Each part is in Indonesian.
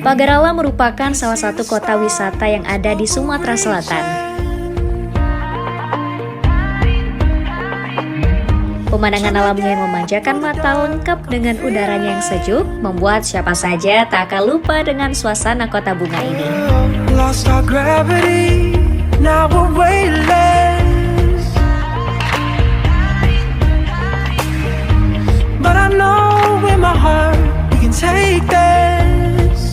Pagar Alam merupakan salah satu kota wisata yang ada di Sumatera Selatan. Pemandangan alamnya yang memanjakan mata lengkap dengan udaranya yang sejuk membuat siapa saja tak akan lupa dengan suasana kota bunga ini. Lost our gravity, now we're weightless. But I know in my heart we can take this.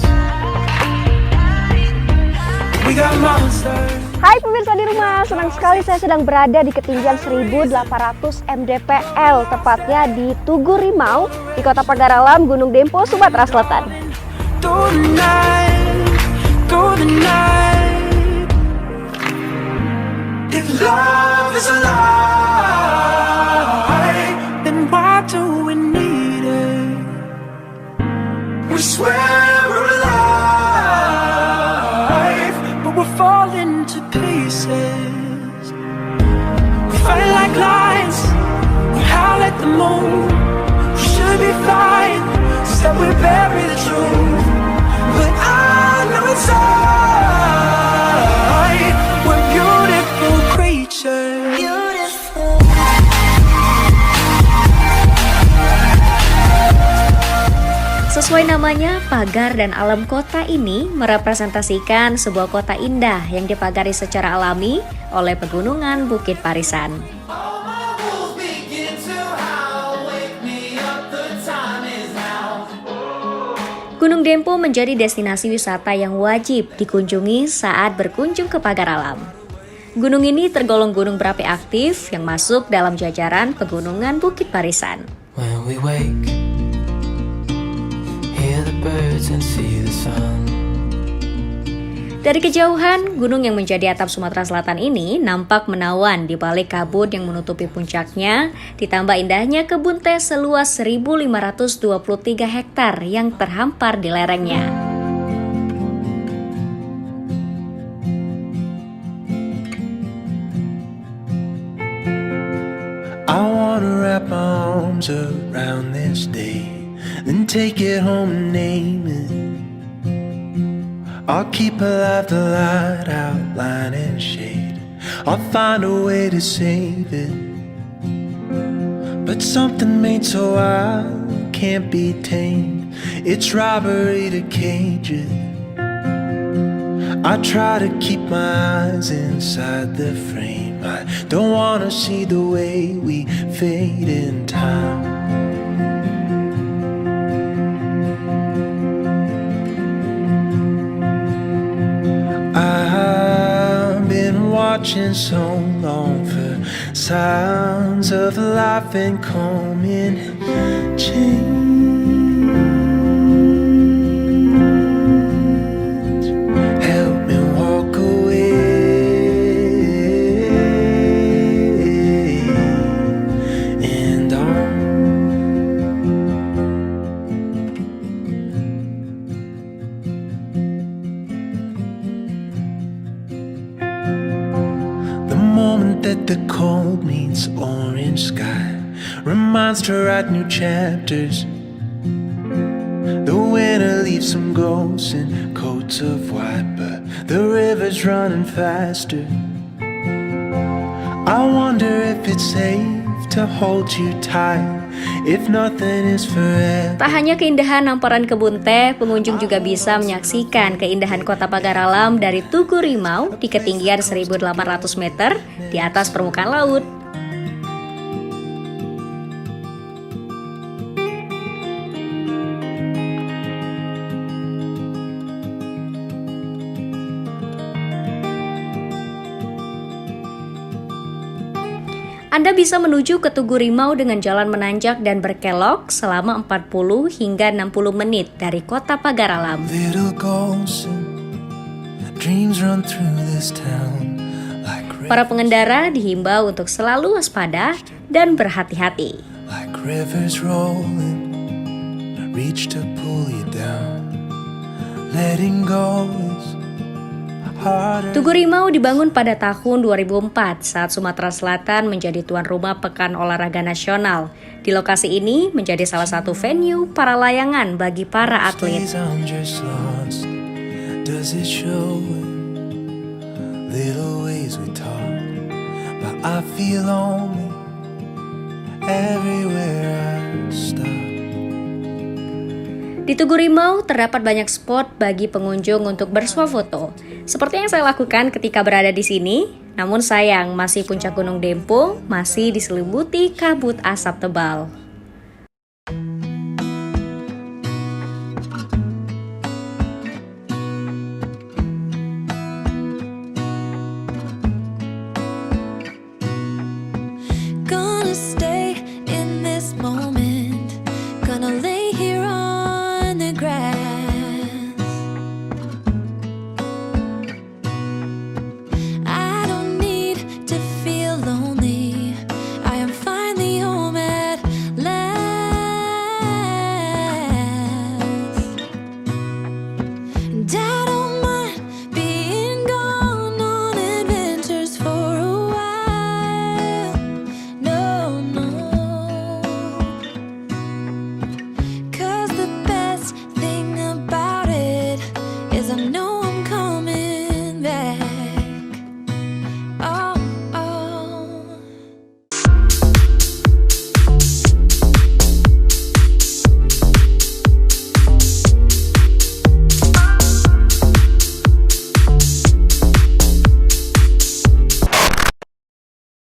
We got monsters. Hai pemirsa di rumah, senang sekali saya sedang berada di ketinggian 1800 mdpl, tepatnya di Tugu Rimau, di Kota Pagar Alam, Gunung Dempo, Sumatera Selatan. If love is alive, then why do we need it? We swear we're alive, but we're falling to pieces. We fight like lions, we howl at the moon. We should be flying, instead we bury the truth. But I know inside we're beautiful creatures. Sesuai namanya, pagar dan alam kota ini merepresentasikan sebuah kota indah yang dipagari secara alami oleh pegunungan Bukit Barisan. Gunung Dempo menjadi destinasi wisata yang wajib dikunjungi saat berkunjung ke Pagar Alam. Gunung ini tergolong gunung berapi aktif yang masuk dalam jajaran pegunungan Bukit Barisan. When we wake, hear the birds and see the sun. Dari kejauhan, gunung yang menjadi atap Sumatera Selatan ini nampak menawan di balik kabut yang menutupi puncaknya, ditambah indahnya kebun teh seluas 1.523 hektar yang terhampar di lerengnya. I wanna wrap my arms around this day, then take it home and name it. I'll keep alive the light, outline and shade. I'll find a way to save it. But something made so wild can't be tamed. It's robbery to cage it. I try to keep my eyes inside the frame. I don't wanna see the way we fade in time. I've been watching so long for signs of life and coming change. Help me walk away and on. The moment that the cold meets orange sky reminds to write new chapters. The winter leaves some ghosts in coats of white, but the river's running faster. I wonder if it's safe to hold you tight, if nothing is forever. Tak hanya keindahan hamparan kebun teh, pengunjung juga bisa menyaksikan keindahan kota Pagar Alam dari Tugu Rimau di ketinggian 1.800 meter di atas permukaan laut. Anda bisa menuju ke Tugu Rimau dengan jalan menanjak dan berkelok selama 40 hingga 60 menit dari kota Pagar Alam. Little ghosts and dreams run through this town like Para pengendara dihimbau untuk selalu waspada dan berhati-hati. like rivers rolling, reach to pull you down. Letting go is harder. Tugu Rimau dibangun pada tahun 2004 saat Sumatera Selatan menjadi tuan rumah Pekan Olahraga Nasional. Di lokasi ini menjadi salah satu venue para layangan bagi para atlet. Days I'm just lost. Does it show in little ways we talk? But I feel lonely everywhere I stop. Di Tugu Rimau terdapat banyak spot bagi pengunjung untuk bersuah foto. Seperti yang saya lakukan ketika berada di sini. Namun sayang, masih puncak Gunung Dempo masih diselimuti kabut asap tebal.